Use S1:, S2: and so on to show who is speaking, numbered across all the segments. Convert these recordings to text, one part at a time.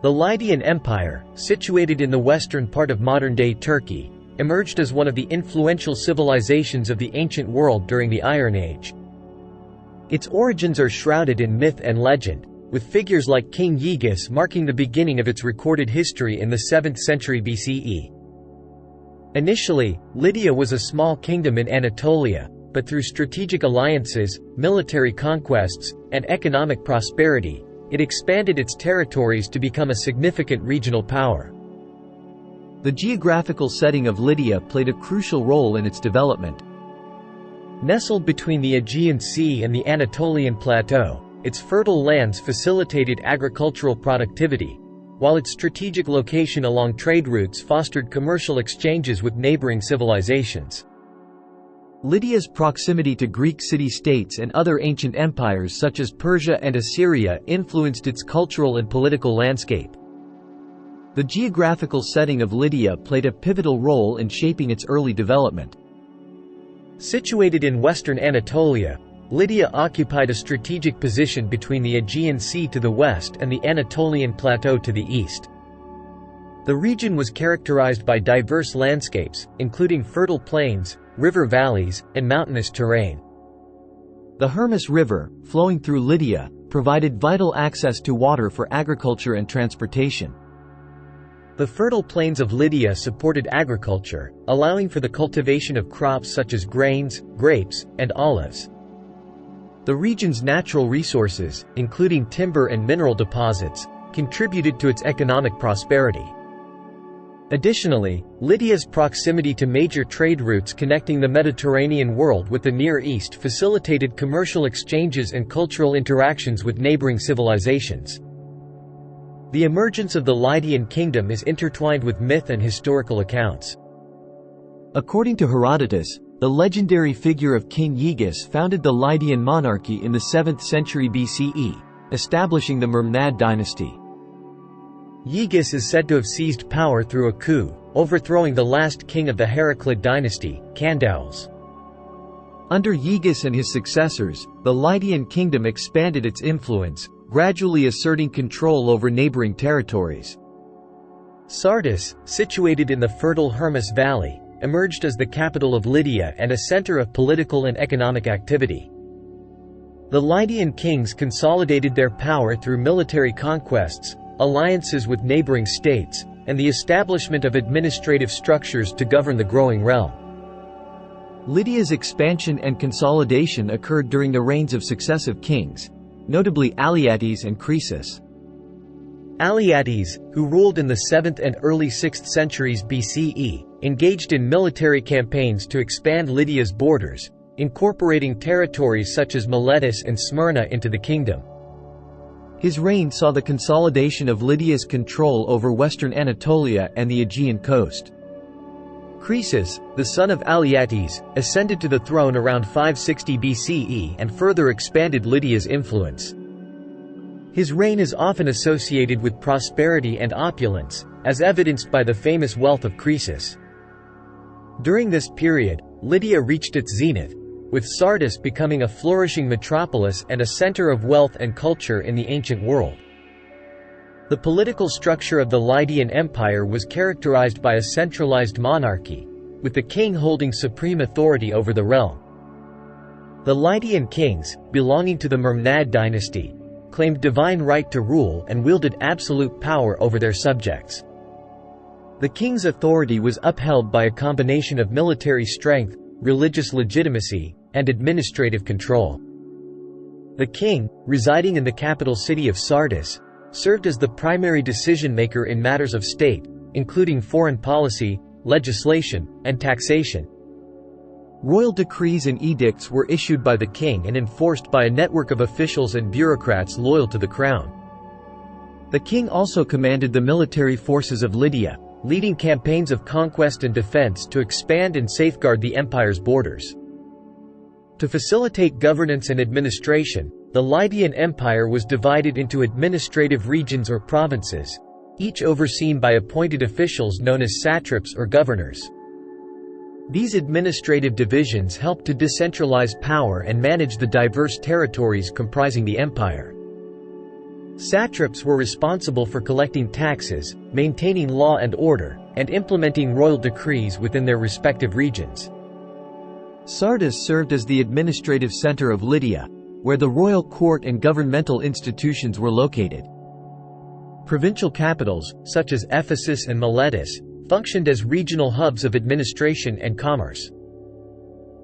S1: The Lydian Empire, situated in the western part of modern-day Turkey, emerged as one of the influential civilizations of the ancient world during the Iron Age. Its origins are shrouded in myth and legend, with figures like King Aegeus marking the beginning of its recorded history in the 7th century BCE. Initially, Lydia was a small kingdom in Anatolia, but through strategic alliances, military conquests, and economic prosperity, it expanded its territories to become a significant regional power.
S2: The geographical setting of Lydia played a crucial role in its development.
S1: Nestled between the Aegean Sea and the Anatolian Plateau, its fertile lands facilitated agricultural productivity, while its strategic location along trade routes fostered commercial exchanges with neighboring civilizations.
S2: Lydia's proximity to Greek city-states and other ancient empires such as Persia and Assyria influenced its cultural and political landscape. The geographical setting of Lydia played a pivotal role in shaping its early development.
S1: Situated in western Anatolia, Lydia occupied a strategic position between the Aegean Sea to the west and the Anatolian Plateau to the east. The region was characterized by diverse landscapes, including fertile plains, river valleys, and mountainous terrain.
S2: The Hermus River, flowing through Lydia, provided vital access to water for agriculture and transportation.
S1: The fertile plains of Lydia supported agriculture, allowing for the cultivation of crops such as grains, grapes, and olives. The region's natural resources, including timber and mineral deposits, contributed to its economic prosperity. Additionally, Lydia's proximity to major trade routes connecting the Mediterranean world with the Near East facilitated commercial exchanges and cultural interactions with neighboring civilizations. The emergence of the Lydian kingdom is intertwined with myth and historical accounts.
S2: According to Herodotus, the legendary figure of King Aegeus founded the Lydian monarchy in the 7th century BCE, establishing the Myrmidid dynasty.
S1: Aegeus is said to have seized power through a coup, overthrowing the last king of the Heraclid dynasty, Candaus.
S2: Under Aegeus and his successors, the Lydian kingdom expanded its influence, gradually asserting control over neighboring territories.
S1: Sardis, situated in the fertile Hermus Valley, emerged as the capital of Lydia and a center of political and economic activity. The Lydian kings consolidated their power through military conquests, alliances with neighboring states, and the establishment of administrative structures to govern the growing realm.
S2: Lydia's expansion and consolidation occurred during the reigns of successive kings, notably Alyattes and Croesus.
S1: Alyattes, who ruled in the 7th and early 6th centuries BCE, engaged in military campaigns to expand Lydia's borders, incorporating territories such as Miletus and Smyrna into the kingdom.
S2: His reign saw the consolidation of Lydia's control over western Anatolia and the Aegean coast.
S1: Croesus, the son of Alyattes, ascended to the throne around 560 BCE and further expanded Lydia's influence. His reign is often associated with prosperity and opulence, as evidenced by the famous wealth of Croesus. During this period, Lydia reached its zenith, with Sardis becoming a flourishing metropolis and a center of wealth and culture in the ancient world. The political structure of the Lydian Empire was characterized by a centralized monarchy, with the king holding supreme authority over the realm. The Lydian kings, belonging to the Myrmidid dynasty, claimed divine right to rule and wielded absolute power over their subjects. The king's authority was upheld by a combination of military strength, religious legitimacy, and administrative control. The king, residing in the capital city of Sardis, served as the primary decision-maker in matters of state, including foreign policy, legislation, and taxation. Royal decrees and edicts were issued by the king and enforced by a network of officials and bureaucrats loyal to the crown. The king also commanded the military forces of Lydia, leading campaigns of conquest and defense to expand and safeguard the empire's borders. To facilitate governance and administration, the Lydian Empire was divided into administrative regions or provinces, each overseen by appointed officials known as satraps or governors. These administrative divisions helped to decentralize power and manage the diverse territories comprising the empire. Satraps were responsible for collecting taxes, maintaining law and order, and implementing royal decrees within their respective regions.
S2: Sardis served as the administrative center of Lydia, where the royal court and governmental institutions were located.
S1: Provincial capitals, such as Ephesus and Miletus, functioned as regional hubs of administration and commerce.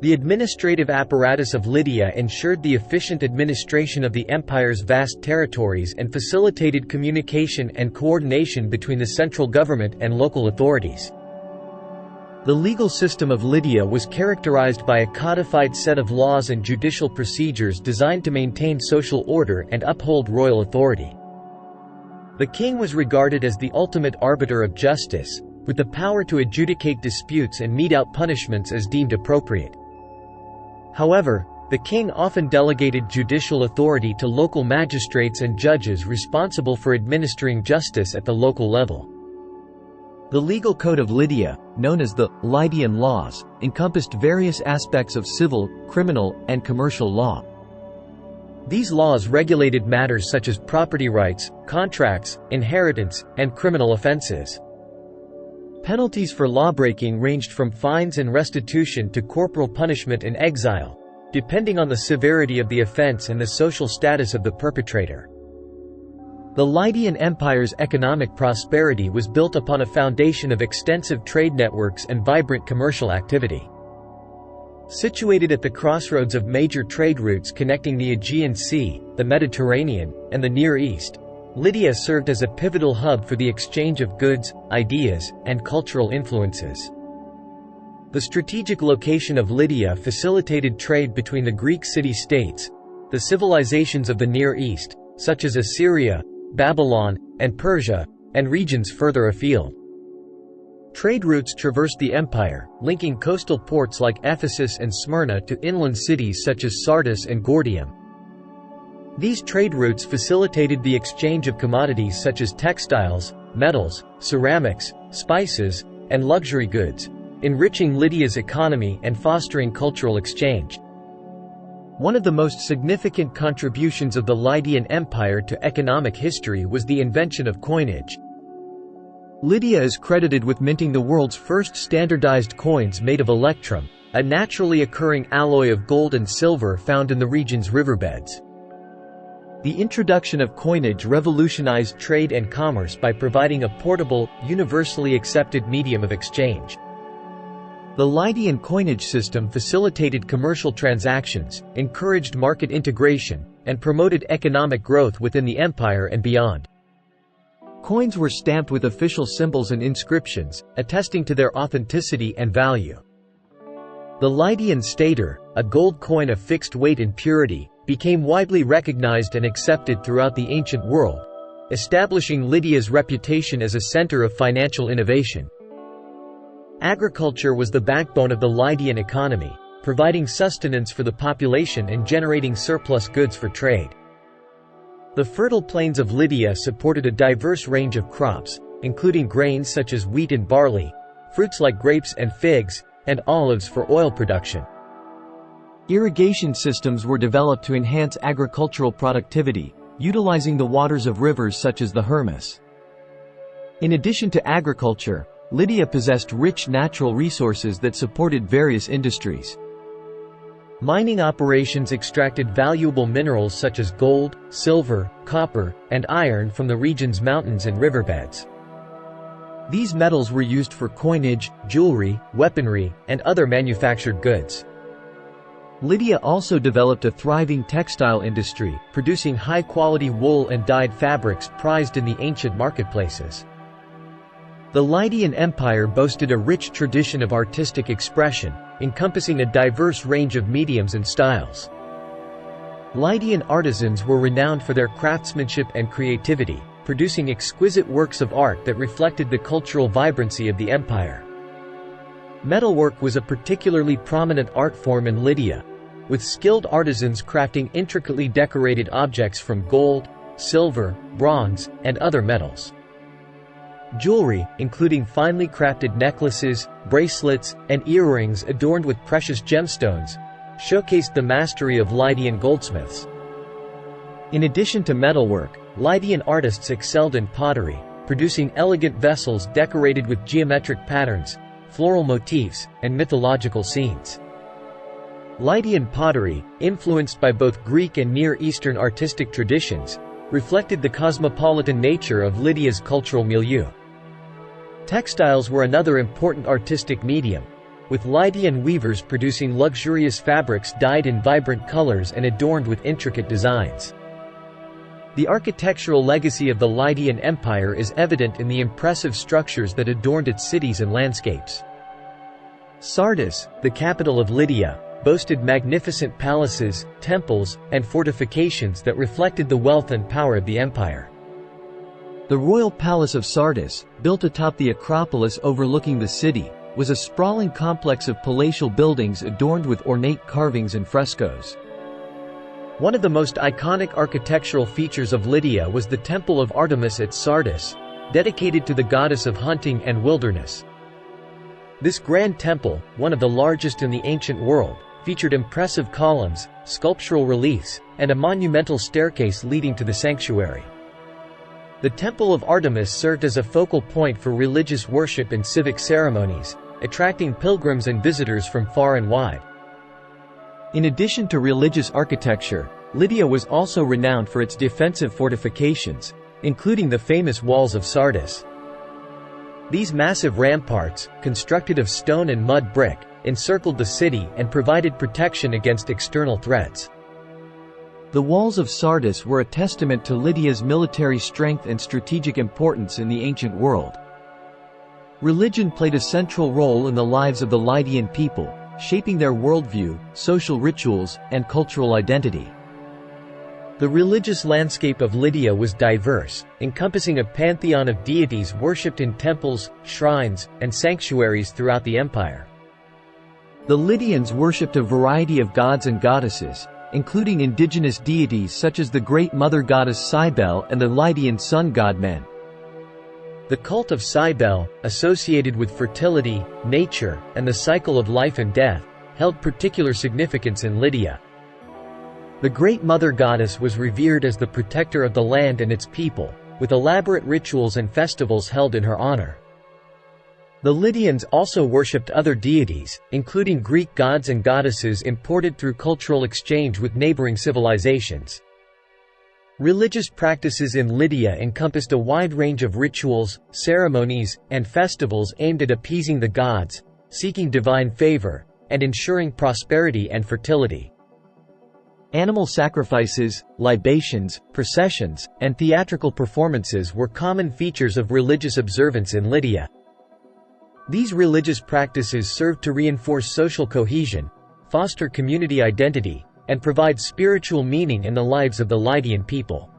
S1: The administrative apparatus of Lydia ensured the efficient administration of the empire's vast territories and facilitated communication and coordination between the central government and local authorities. The legal system of Lydia was characterized by a codified set of laws and judicial procedures designed to maintain social order and uphold royal authority. The king was regarded as the ultimate arbiter of justice, with the power to adjudicate disputes and mete out punishments as deemed appropriate. However, the king often delegated judicial authority to local magistrates and judges responsible for administering justice at the local level.
S2: The legal code of Lydia, known as the Lydian laws, encompassed various aspects of civil, criminal, and commercial law.
S1: These laws regulated matters such as property rights, contracts, inheritance, and criminal offenses. Penalties for lawbreaking ranged from fines and restitution to corporal punishment and exile, depending on the severity of the offense and the social status of the perpetrator. The Lydian Empire's economic prosperity was built upon a foundation of extensive trade networks and vibrant commercial activity. Situated at the crossroads of major trade routes connecting the Aegean Sea, the Mediterranean, and the Near East, Lydia served as a pivotal hub for the exchange of goods, ideas, and cultural influences. The strategic location of Lydia facilitated trade between the Greek city-states, the civilizations of the Near East, such as Assyria, Babylon, and Persia, and regions further afield. Trade routes traversed the empire, linking coastal ports like Ephesus and Smyrna to inland cities such as Sardis and Gordium. These trade routes facilitated the exchange of commodities such as textiles, metals, ceramics, spices, and luxury goods, enriching Lydia's economy and fostering cultural exchange. One of the most significant contributions of the Lydian Empire to economic history was the invention of coinage. Lydia is credited with minting the world's first standardized coins made of electrum, a naturally occurring alloy of gold and silver found in the region's riverbeds. The introduction of coinage revolutionized trade and commerce by providing a portable, universally accepted medium of exchange. The Lydian coinage system facilitated commercial transactions, encouraged market integration, and promoted economic growth within the empire and beyond. Coins were stamped with official symbols and inscriptions, attesting to their authenticity and value. The Lydian stater, a gold coin of fixed weight and purity, became widely recognized and accepted throughout the ancient world, establishing Lydia's reputation as a center of financial innovation. Agriculture was the backbone of the Lydian economy, providing sustenance for the population and generating surplus goods for trade. The fertile plains of Lydia supported a diverse range of crops, including grains such as wheat and barley, fruits like grapes and figs, and olives for oil production. Irrigation systems were developed to enhance agricultural productivity, utilizing the waters of rivers such as the Hermus. In addition to agriculture, Lydia possessed rich natural resources that supported various industries. Mining operations extracted valuable minerals such as gold, silver, copper, and iron from the region's mountains and riverbeds. These metals were used for coinage, jewelry, weaponry, and other manufactured goods. Lydia also developed a thriving textile industry, producing high-quality wool and dyed fabrics prized in the ancient marketplaces. The Lydian Empire boasted a rich tradition of artistic expression, encompassing a diverse range of mediums and styles. Lydian artisans were renowned for their craftsmanship and creativity, producing exquisite works of art that reflected the cultural vibrancy of the empire. Metalwork was a particularly prominent art form in Lydia, with skilled artisans crafting intricately decorated objects from gold, silver, bronze, and other metals. Jewelry, including finely crafted necklaces, bracelets, and earrings adorned with precious gemstones, showcased the mastery of Lydian goldsmiths. In addition to metalwork, Lydian artists excelled in pottery, producing elegant vessels decorated with geometric patterns, floral motifs, and mythological scenes. Lydian pottery, influenced by both Greek and Near Eastern artistic traditions, reflected the cosmopolitan nature of Lydia's cultural milieu. Textiles were another important artistic medium, with Lydian weavers producing luxurious fabrics dyed in vibrant colors and adorned with intricate designs. The architectural legacy of the Lydian Empire is evident in the impressive structures that adorned its cities and landscapes. Sardis, the capital of Lydia, boasted magnificent palaces, temples, and fortifications that reflected the wealth and power of the empire.
S2: The royal palace of Sardis, built atop the Acropolis overlooking the city, was a sprawling complex of palatial buildings adorned with ornate carvings and frescoes.
S1: One of the most iconic architectural features of Lydia was the Temple of Artemis at Sardis, dedicated to the goddess of hunting and wilderness. This grand temple, one of the largest in the ancient world, featured impressive columns, sculptural reliefs, and a monumental staircase leading to the sanctuary. The Temple of Artemis served as a focal point for religious worship and civic ceremonies, attracting pilgrims and visitors from far and wide.
S2: In addition to religious architecture, Lydia was also renowned for its defensive fortifications,
S1: including the famous walls of Sardis. These massive ramparts, constructed of stone and mud brick, encircled the city and provided protection against external threats.
S2: The walls of Sardis were a testament to Lydia's military strength and strategic importance in the ancient world. Religion played a central role in the lives of the Lydian people, shaping their worldview, social rituals, and cultural identity.
S1: The religious landscape of Lydia was diverse, encompassing a pantheon of deities worshipped in temples, shrines, and sanctuaries throughout the empire.
S2: The Lydians worshipped a variety of gods and goddesses, including indigenous deities such as the great mother goddess Cybele and the Lydian sun god Men.
S1: The cult of Cybele, associated with fertility, nature, and the cycle of life and death, held particular significance in Lydia. The Great Mother Goddess was revered as the protector of the land and its people, with elaborate rituals and festivals held in her honor. The Lydians also worshipped other deities, including Greek gods and goddesses imported through cultural exchange with neighboring civilizations. Religious practices in Lydia encompassed a wide range of rituals, ceremonies, and festivals aimed at appeasing the gods, seeking divine favor, and ensuring prosperity and fertility.
S2: Animal sacrifices, libations, processions, and theatrical performances were common features of religious observance in Lydia.
S1: These religious practices served to reinforce social cohesion, foster community identity, and provide spiritual meaning in the lives of the Lydian people.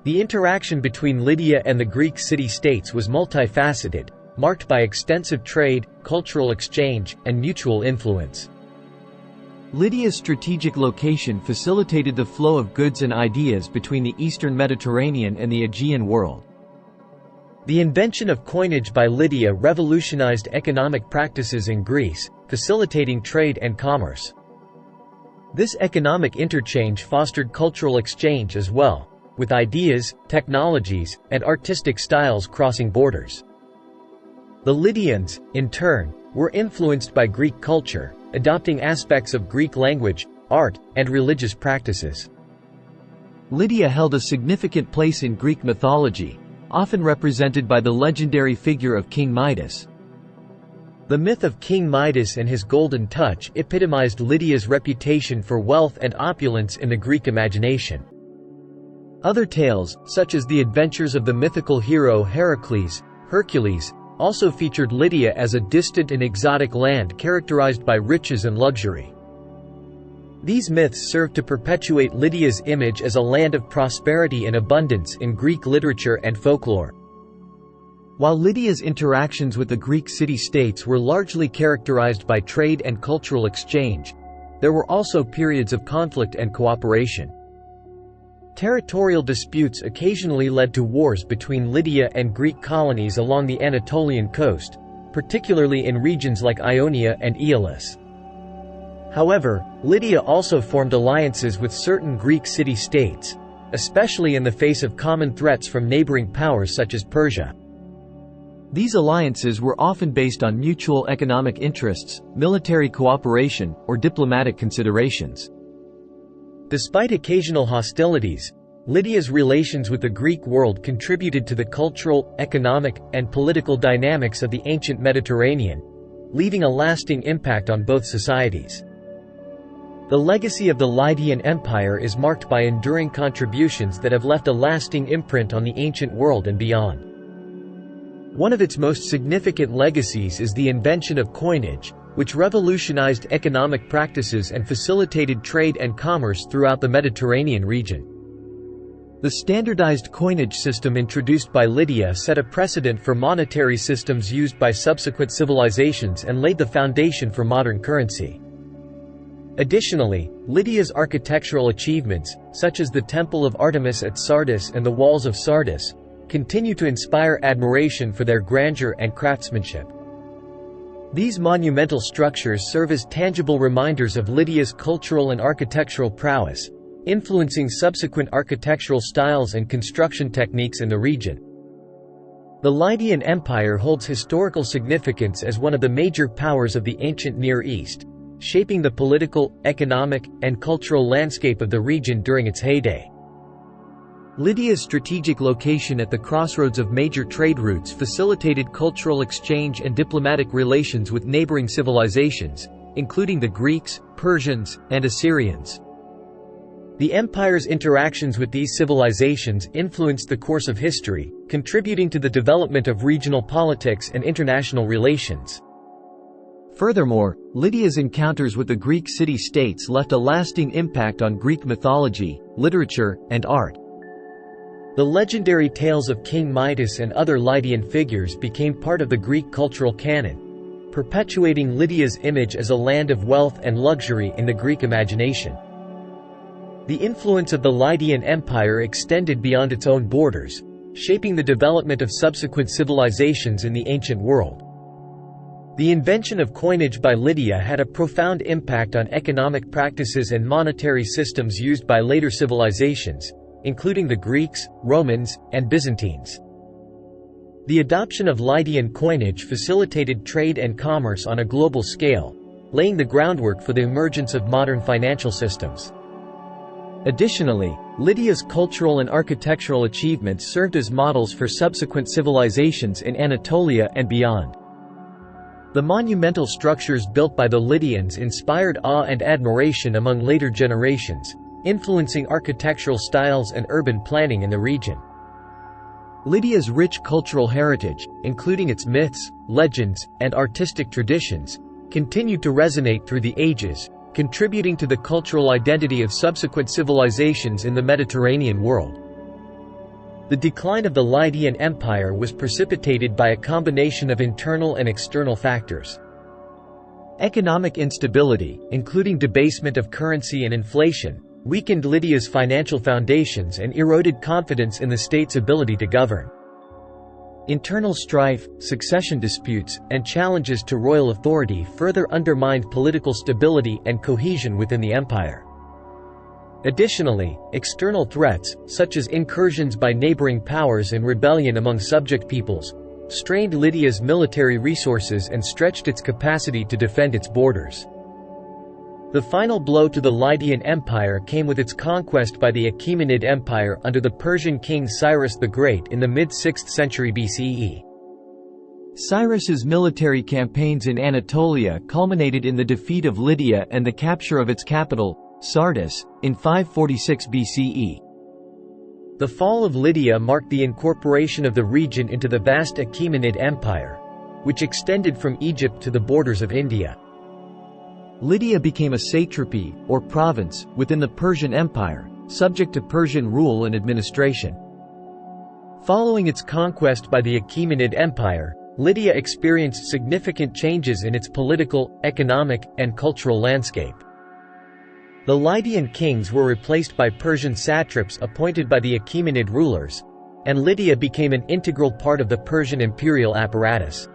S1: The interaction between Lydia and the Greek city-states was multifaceted, marked by extensive trade, cultural exchange, and mutual influence.
S2: Lydia's strategic location facilitated the flow of goods and ideas between the Eastern Mediterranean and the Aegean world.
S1: The invention of coinage by Lydia revolutionized economic practices in Greece, facilitating trade and commerce. This economic interchange fostered cultural exchange as well, with ideas, technologies, and artistic styles crossing borders. The Lydians, in turn, were influenced by Greek culture, adopting aspects of Greek language, art, and religious practices.
S2: Lydia held a significant place in Greek mythology, often represented by the legendary figure of King Midas.
S1: The myth of King Midas and his golden touch epitomized Lydia's reputation for wealth and opulence in the Greek imagination. Other tales, such as the adventures of the mythical hero Hercules, also featured Lydia as a distant and exotic land characterized by riches and luxury. These myths served to perpetuate Lydia's image as a land of prosperity and abundance in Greek literature and folklore. While Lydia's interactions with the Greek city-states were largely characterized by trade and cultural exchange, there were also periods of conflict and cooperation. Territorial disputes occasionally led to wars between Lydia and Greek colonies along the Anatolian coast, particularly in regions like Ionia and Aeolis. However, Lydia also formed alliances with certain Greek city-states, especially in the face of common threats from neighboring powers such as Persia.
S2: These alliances were often based on mutual economic interests, military cooperation, or diplomatic considerations.
S1: Despite occasional hostilities, Lydia's relations with the Greek world contributed to the cultural, economic, and political dynamics of the ancient Mediterranean, leaving a lasting impact on both societies. The legacy of the Lydian Empire is marked by enduring contributions that have left a lasting imprint on the ancient world and beyond. One of its most significant legacies is the invention of coinage, which revolutionized economic practices and facilitated trade and commerce throughout the Mediterranean region. The standardized coinage system introduced by Lydia set a precedent for monetary systems used by subsequent civilizations and laid the foundation for modern currency. Additionally, Lydia's architectural achievements, such as the Temple of Artemis at Sardis and the Walls of Sardis, continue to inspire admiration for their grandeur and craftsmanship. These monumental structures serve as tangible reminders of Lydia's cultural and architectural prowess, influencing subsequent architectural styles and construction techniques in the region. The Lydian Empire holds historical significance as one of the major powers of the ancient Near East, shaping the political, economic, and cultural landscape of the region during its heyday. Lydia's strategic location at the crossroads of major trade routes facilitated cultural exchange and diplomatic relations with neighboring civilizations, including the Greeks, Persians, and Assyrians. The empire's interactions with these civilizations influenced the course of history, contributing to the development of regional politics and international relations. Furthermore, Lydia's encounters with the Greek city-states left a lasting impact on Greek mythology, literature, and art. The legendary tales of King Midas and other Lydian figures became part of the Greek cultural canon, perpetuating Lydia's image as a land of wealth and luxury in the Greek imagination. The influence of the Lydian Empire extended beyond its own borders, shaping the development of subsequent civilizations in the ancient world. The invention of coinage by Lydia had a profound impact on economic practices and monetary systems used by later civilizations, including the Greeks, Romans, and Byzantines. The adoption of Lydian coinage facilitated trade and commerce on a global scale, laying the groundwork for the emergence of modern financial systems. Additionally, Lydia's cultural and architectural achievements served as models for subsequent civilizations in Anatolia and beyond. The monumental structures built by the Lydians inspired awe and admiration among later generations, influencing architectural styles and urban planning in the region. Lydia's rich cultural heritage, including its myths, legends, and artistic traditions, continued to resonate through the ages, contributing to the cultural identity of subsequent civilizations in the Mediterranean world. The decline of the Lydian Empire was precipitated by a combination of internal and external factors. Economic instability, including debasement of currency and inflation, weakened Lydia's financial foundations and eroded confidence in the state's ability to govern. Internal strife, succession disputes, and challenges to royal authority further undermined political stability and cohesion within the empire. Additionally, external threats, such as incursions by neighboring powers and rebellion among subject peoples, strained Lydia's military resources and stretched its capacity to defend its borders. The final blow to the Lydian Empire came with its conquest by the Achaemenid Empire under the Persian king Cyrus the Great in the mid-6th century BCE. Cyrus's military campaigns in Anatolia culminated in the defeat of Lydia and the capture of its capital, Sardis, in 546 BCE. The fall of Lydia marked the incorporation of the region into the vast Achaemenid Empire, which extended from Egypt to the borders of India. Lydia became a satrapy, or province, within the Persian Empire, subject to Persian rule and administration. Following its conquest by the Achaemenid Empire, Lydia experienced significant changes in its political, economic, and cultural landscape. The Lydian kings were replaced by Persian satraps appointed by the Achaemenid rulers, and Lydia became an integral part of the Persian imperial apparatus.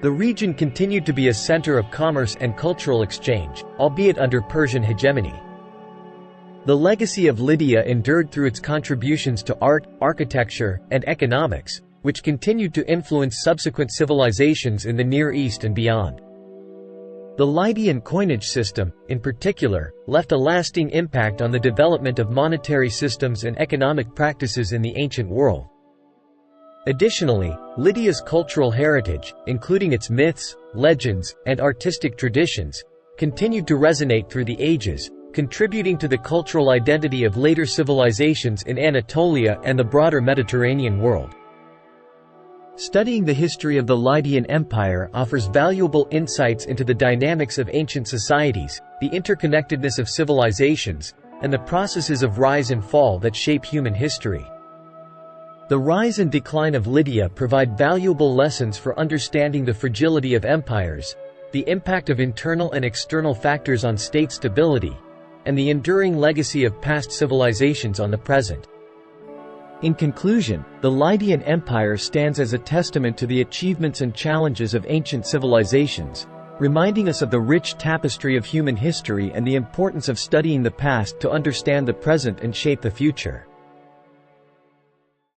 S1: The region continued to be a center of commerce and cultural exchange, albeit under Persian hegemony. The legacy of Lydia endured through its contributions to art, architecture, and economics, which continued to influence subsequent civilizations in the Near East and beyond. The Lydian coinage system, in particular, left a lasting impact on the development of monetary systems and economic practices in the ancient world. Additionally, Lydia's cultural heritage, including its myths, legends, and artistic traditions, continued to resonate through the ages, contributing to the cultural identity of later civilizations in Anatolia and the broader Mediterranean world. Studying the history of the Lydian Empire offers valuable insights into the dynamics of ancient societies, the interconnectedness of civilizations, and the processes of rise and fall that shape human history. The rise and decline of Lydia provide valuable lessons for understanding the fragility of empires, the impact of internal and external factors on state stability, and the enduring legacy of past civilizations on the present. In conclusion, the Lydian Empire stands as a testament to the achievements and challenges of ancient civilizations, reminding us of the rich tapestry of human history and the importance of studying the past to understand the present and shape the future.